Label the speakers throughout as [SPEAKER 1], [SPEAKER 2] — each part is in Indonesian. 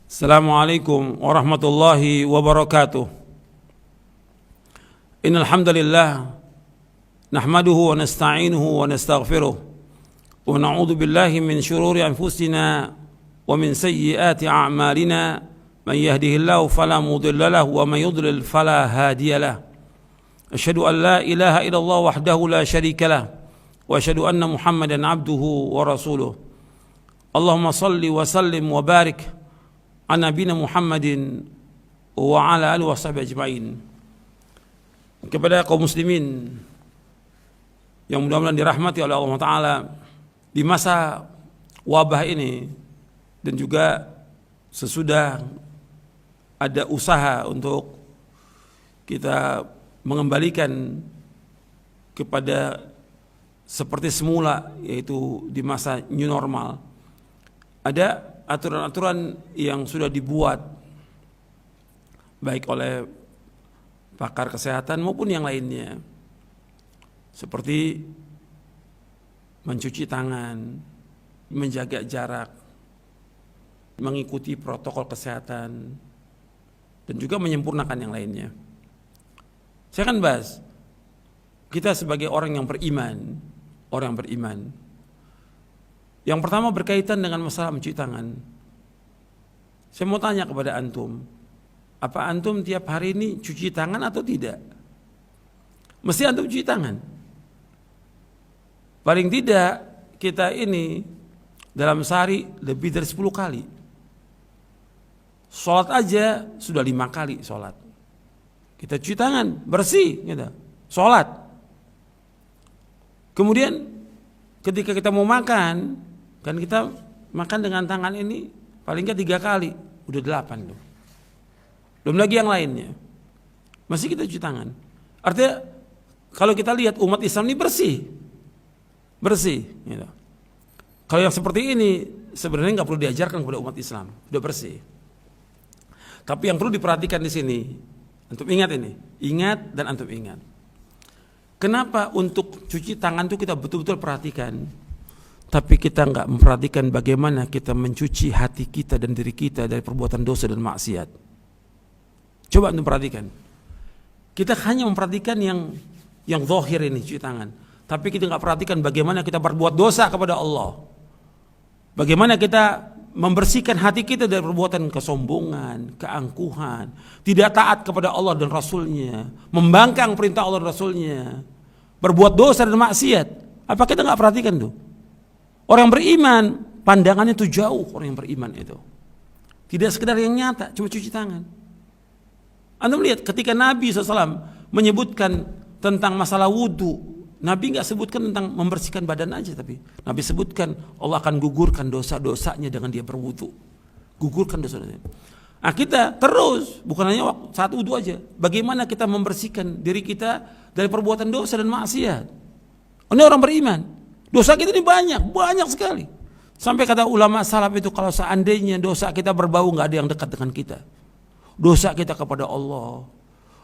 [SPEAKER 1] Assalamualaikum warahmatullahi wabarakatuh. Innal hamdalillah nahmaduhu wa nasta'inuhu wa nastaghfiruh wa na'udzu billahi min shururi anfusina wa min sayyiati a'malina man yahdihillahu fala mudilla lahu wa man yudlil fala hadiya lahu. Asyhadu an la ilaha illallah wahdahu la syarika lah wa asyhadu anna Muhammadan abduhu wa rasuluh. Allahumma salli wa sallim wa barik an nabiyina Muhammadin wa ala alihi washabihi ajmain. Kepada kaum muslimin yang mudah-mudahan dirahmati oleh Allah Ta'ala di masa wabah ini, dan juga sesudah ada usaha untuk kita mengembalikan kepada seperti semula, yaitu di masa new normal, ada aturan-aturan yang sudah dibuat baik oleh pakar kesehatan maupun yang lainnya, seperti mencuci tangan, menjaga jarak, mengikuti protokol kesehatan, dan juga menyempurnakan yang lainnya. Saya akan bahas, kita sebagai orang yang beriman, yang pertama berkaitan dengan masalah mencuci tangan. Saya mau tanya kepada antum, apa antum tiap hari ini cuci tangan atau tidak? Mesti antum cuci tangan. Paling tidak kita ini dalam sehari lebih dari 10 kali. Sholat aja sudah 5 kali sholat. Kita cuci tangan, bersih gitu. Sholat. Kemudian ketika kita mau makan, kan kita makan dengan tangan ini paling nggak 3 kali, udah 8 tuh. Belum lagi yang lainnya. Masih kita cuci tangan. Artinya kalau kita lihat umat Islam ini bersih gitu. Kalau yang seperti ini sebenarnya nggak perlu diajarkan kepada umat Islam, udah bersih. Tapi yang perlu diperhatikan di sini, antum ingat ini, ingat dan antum ingat. Kenapa untuk cuci tangan itu kita betul-betul perhatikan, tapi kita nggak memperhatikan bagaimana kita mencuci hati kita dan diri kita dari perbuatan dosa dan maksiat. Coba antum perhatikan. Kita hanya memperhatikan yang zahir ini, cuci tangan, tapi kita nggak perhatikan bagaimana kita berbuat dosa kepada Allah. Bagaimana kita membersihkan hati kita dari perbuatan kesombongan, keangkuhan, tidak taat kepada Allah dan Rasulnya, membangkang perintah Allah dan Rasulnya, berbuat dosa dan maksiat. Apa kita nggak perhatikan tuh? Orang beriman, pandangannya tuh jauh. Orang yang beriman itu tidak sekedar yang nyata, cuma cuci tangan. Anda melihat ketika Nabi SAW menyebutkan tentang masalah wudhu, Nabi nggak sebutkan tentang membersihkan badan aja, tapi Nabi sebutkan Allah akan gugurkan dosa-dosanya dengan dia berwudhu. Gugurkan dosa-dosanya. Nah, kita terus, bukan hanya saat wudhu aja, bagaimana kita membersihkan diri kita dari perbuatan dosa dan maksiat. Ini orang beriman. Dosa kita ini banyak sekali. Sampai kata ulama salaf itu, kalau seandainya dosa kita berbau, nggak ada yang dekat dengan kita. Dosa kita kepada Allah,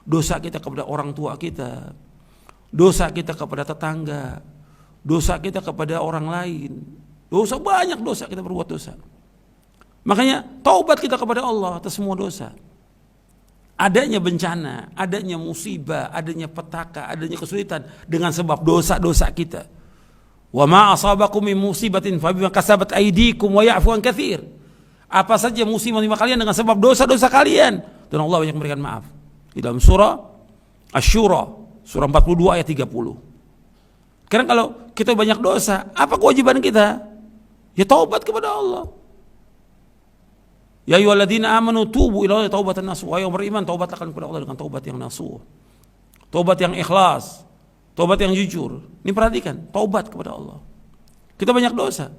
[SPEAKER 1] dosa kita kepada orang tua kita, dosa kita kepada tetangga, dosa kita kepada orang lain. Dosa banyak, dosa kita berbuat dosa. Makanya taubat kita kepada Allah atas semua dosa. Adanya bencana, adanya musibah, adanya petaka, adanya kesulitan dengan sebab dosa-dosa kita. Wa ma asabakum min musibatin fa bima kasabat aydikum wa ya'fu an katsir. Apa saja musibah menimpa kalian dengan sebab dosa-dosa kalian, dan Allah banyak memberikan maaf. Di dalam surah Asy-Syura, surah 42 ayat 30. Karena kalau kita banyak dosa, apa kewajiban kita? Ya taubat kepada Allah. Ya ayyuhalladzina amanu tubu ila Allahi taubatan nasuha. Wahai yang beriman, taubatlah kepada Allah dengan taubat yang nasuh. Taubat yang ikhlas, taubat yang jujur. Ini perhatikan, taubat kepada Allah. Kita banyak dosa.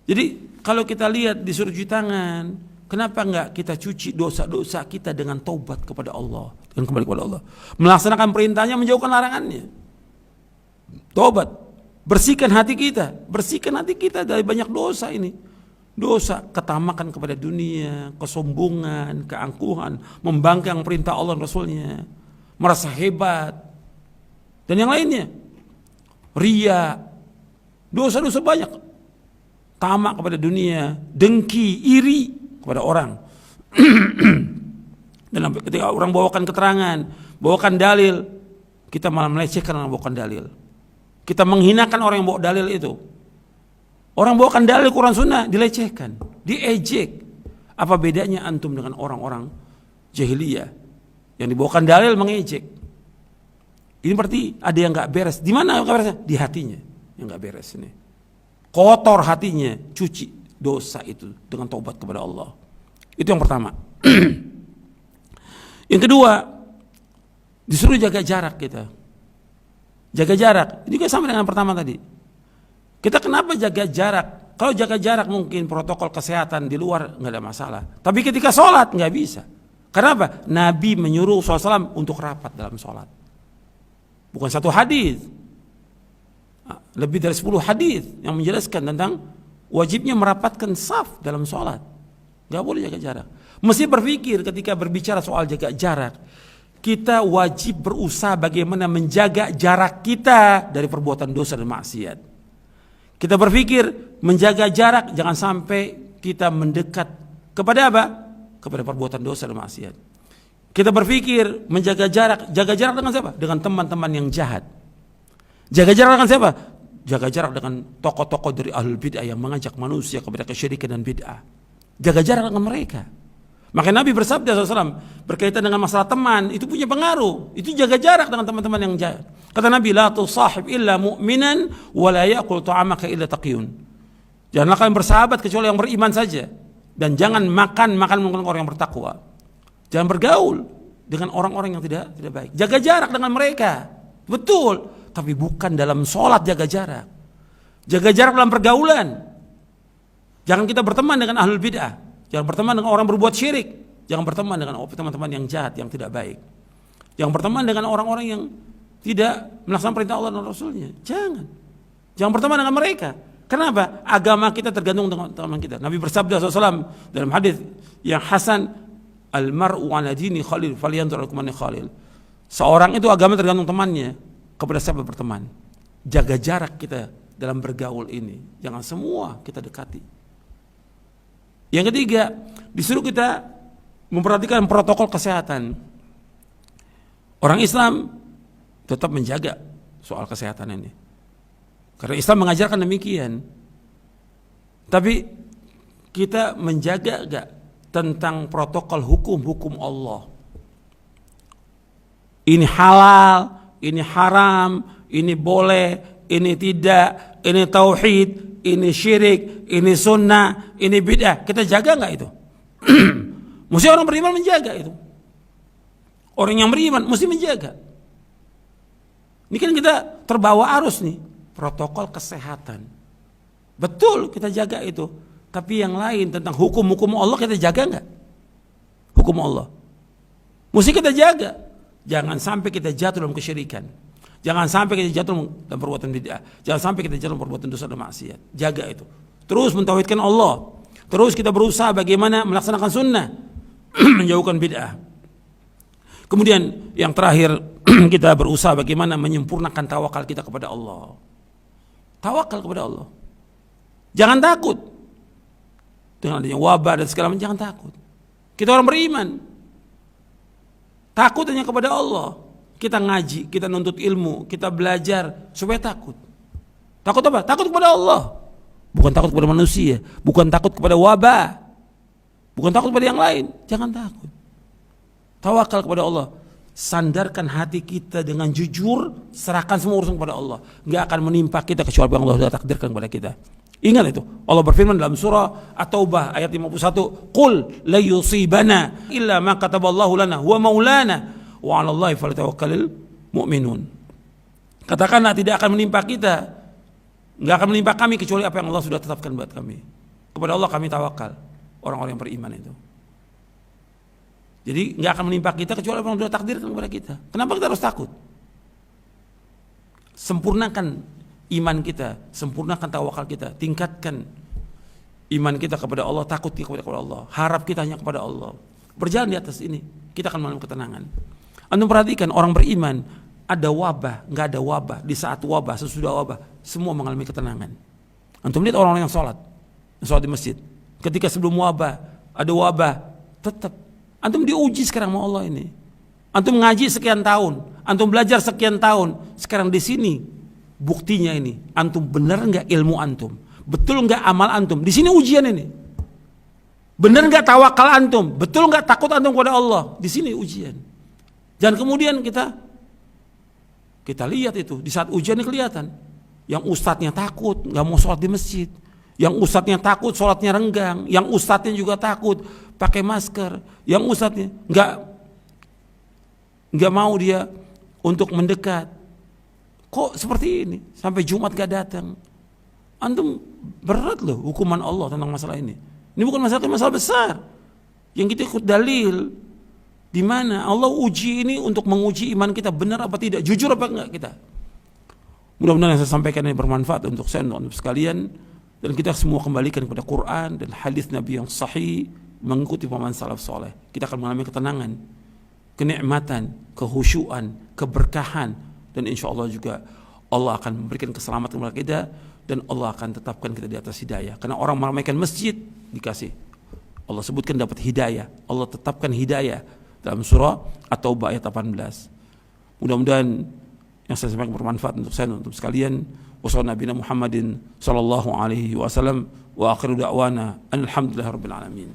[SPEAKER 1] Jadi kalau kita lihat disuruh cuci tangan, kenapa enggak kita cuci dosa-dosa kita dengan taubat kepada Allah, dan kembali kepada Allah, melaksanakan perintahnya, menjauhkan larangannya. Taubat, bersihkan hati kita dari banyak dosa ini. Dosa ketamakan kepada dunia, kesombongan, keangkuhan, membangkang perintah Allah dan Rasulnya, merasa hebat, dan yang lainnya. Ria, dosa-dosa banyak. Tamak kepada dunia, dengki, iri kepada orang, Dalam ketika orang bawakan keterangan, bawakan dalil, kita malah melecehkan orang bawakan dalil. Kita menghinakan orang yang bawa dalil itu. Orang bawakan dalil Quran Sunnah dilecehkan, diejek. Apa bedanya antum dengan orang-orang jahiliyah yang dibawakan dalil mengejek? Ini berarti ada yang nggak beres. Di mana nggak beresnya? Di hatinya yang nggak beres ini. Kotor hatinya, cuci dosa itu dengan taubat kepada Allah. Itu yang pertama. Yang kedua, disuruh jaga jarak kita. Jaga jarak, juga sama dengan yang pertama tadi. Kita kenapa jaga jarak? Kalau jaga jarak mungkin protokol kesehatan di luar nggak ada masalah. Tapi ketika sholat nggak bisa. Kenapa? Nabi menyuruh SAW untuk rapat dalam sholat. Bukan satu hadis, lebih dari 10 hadis yang menjelaskan tentang wajibnya merapatkan saf dalam sholat. Nggak boleh jaga jarak. Mesti berpikir ketika berbicara soal jaga jarak, kita wajib berusaha bagaimana menjaga jarak kita dari perbuatan dosa dan maksiat. Kita berpikir menjaga jarak, jangan sampai kita mendekat kepada apa? Kepada perbuatan dosa dan maksiat. Kita berpikir menjaga jarak dengan siapa? Dengan teman-teman yang jahat. Jaga jarak dengan siapa? Jaga jarak dengan tokoh-tokoh dari ahlul bid'ah yang mengajak manusia kepada kesyirikan dan bid'ah. Jaga jarak dengan mereka. Maka Nabi bersabda SAW berkaitan dengan masalah teman, itu punya pengaruh. Itu jaga jarak dengan teman-teman yang jahat. Kata Nabi, la tusahib illa mu'minan wa la ya'kul ta'amaka illa taqiyun. Janganlah kalian bersahabat kecuali yang beriman saja, dan jangan makan orang yang bertakwa. Jangan bergaul dengan orang-orang yang tidak baik. Jaga jarak dengan mereka. Betul, tapi bukan dalam sholat jaga jarak. Jaga jarak dalam pergaulan. Jangan kita berteman dengan ahlul bid'ah. Jangan berteman dengan orang berbuat syirik. Jangan berteman dengan teman-teman yang jahat, yang tidak baik. Jangan berteman dengan orang-orang yang tidak melaksanakan perintah Allah dan Rasulnya. Jangan berteman dengan mereka. Kenapa? Agama kita tergantung dengan teman kita. Nabi bersabda SAW dalam hadis yang hasan, al-mar'u ala dini khalil falyanzur man khalil. Seorang itu agama tergantung temannya, kepada siapa berteman. Jaga jarak kita dalam bergaul ini. Jangan semua kita dekati. Yang ketiga, disuruh kita memperhatikan protokol kesehatan. Orang Islam tetap menjaga soal kesehatan ini. Karena Islam mengajarkan demikian. Tapi kita menjaga gak tentang protokol hukum Allah? Ini halal, ini haram, ini boleh, ini tidak, ini tauhid, ini syirik, ini sunnah, ini bid'ah. Kita jaga nggak itu? Mesti orang beriman menjaga itu. Orang yang beriman mesti menjaga. Ini kan kita terbawa arus nih, protokol kesehatan. Betul kita jaga itu. Tapi yang lain tentang hukum-hukum Allah kita jaga nggak? Hukum Allah. Mesti kita jaga. Jangan sampai kita jatuh dalam kesyirikan. Jangan sampai kita jatuh dalam perbuatan bid'ah. Jangan sampai kita jatuh dalam perbuatan dosa dan maksiat. Jaga itu. Terus mentauhidkan Allah. Terus kita berusaha bagaimana melaksanakan sunnah. Menjauhkan bid'ah. Kemudian yang terakhir, kita berusaha bagaimana menyempurnakan tawakal kita kepada Allah. Tawakal kepada Allah. Jangan takut. Dengan adanya wabah dan segala macam, jangan takut. Kita orang beriman. Takut hanya kepada Allah. Kita ngaji, kita nuntut ilmu, kita belajar supaya takut. Takut apa? Takut kepada Allah. Bukan takut kepada manusia, bukan takut kepada wabah, bukan takut kepada yang lain. Jangan takut. Tawakal kepada Allah. Sandarkan hati kita dengan jujur, serahkan semua urusan kepada Allah. Enggak akan menimpa kita kecuali yang Allah sudah takdirkan kepada kita. Ingat itu. Allah berfirman dalam surah At-Taubah ayat 51, "Qul la yusibana illa ma kataballahu lana huwa maulana." Wa 'alallahi falyatawakkalul mu'minun. Katakanlah tidak akan menimpa kita, enggak akan menimpa kami kecuali apa yang Allah sudah tetapkan buat kami. Kepada Allah kami tawakal, orang-orang yang beriman itu. Jadi enggak akan menimpa kita kecuali apa yang sudah takdirkan kepada kita. Kenapa kita harus takut? Sempurnakan iman kita, sempurnakan tawakal kita, tingkatkan iman kita kepada Allah, takut kita kepada Allah, harap kita hanya kepada Allah. Berjalan di atas ini, kita akan mengalami ketenangan. Anda perhatikan orang beriman, ada wabah, nggak ada wabah, di saat wabah, sesudah wabah, semua mengalami ketenangan. Antum lihat orang-orang yang sholat di masjid, ketika sebelum wabah, ada wabah, Tetap. Antum diuji sekarang sama Allah ini. Antum ngaji sekian tahun, antum belajar sekian tahun. Sekarang di sini buktinya ini. Antum benar nggak ilmu antum? Betul nggak amal antum? Di sini ujian ini. Benar nggak tawakal antum? Betul nggak takut antum kepada Allah? Di sini ujian. Jangan kemudian kita lihat itu di saat ujian ini kelihatan. Yang ustadznya takut nggak mau sholat di masjid. Yang ustadznya takut sholatnya renggang. Yang ustadznya juga takut pakai masker. Yang ustadznya nggak mau dia untuk mendekat. Kok seperti ini? Sampai Jumat gak datang. Antum berat loh hukuman Allah tentang masalah ini. Ini bukan masalah besar. Yang kita ikut dalil. Di mana Allah uji ini untuk menguji iman kita benar apa tidak, jujur apa enggak kita. Mudah-mudahan yang saya sampaikan ini bermanfaat untuk saya dan untuk sekalian, dan kita semua kembalikan kepada Quran dan hadis Nabi yang sahih, mengikuti pemahaman salaf soleh. Kita akan mengalami ketenangan, kenikmatan, kehusyuan, keberkahan, dan insya Allah juga Allah akan memberikan keselamatan kepada kita, dan Allah akan tetapkan kita di atas hidayah. Karena orang meramaikan masjid dikasih, Allah sebutkan dapat hidayah, Allah tetapkan hidayah dalam surah At-Taubah ayat 18. Mudah-mudahan yang saya sampaikan bermanfaat untuk saya dan untuk sekalian. Wassalamualaikum warahmatullahi Muhammadin sallallahu alaihi wasallam wa akhiru da'wana alhamdulillahirabbil alamin.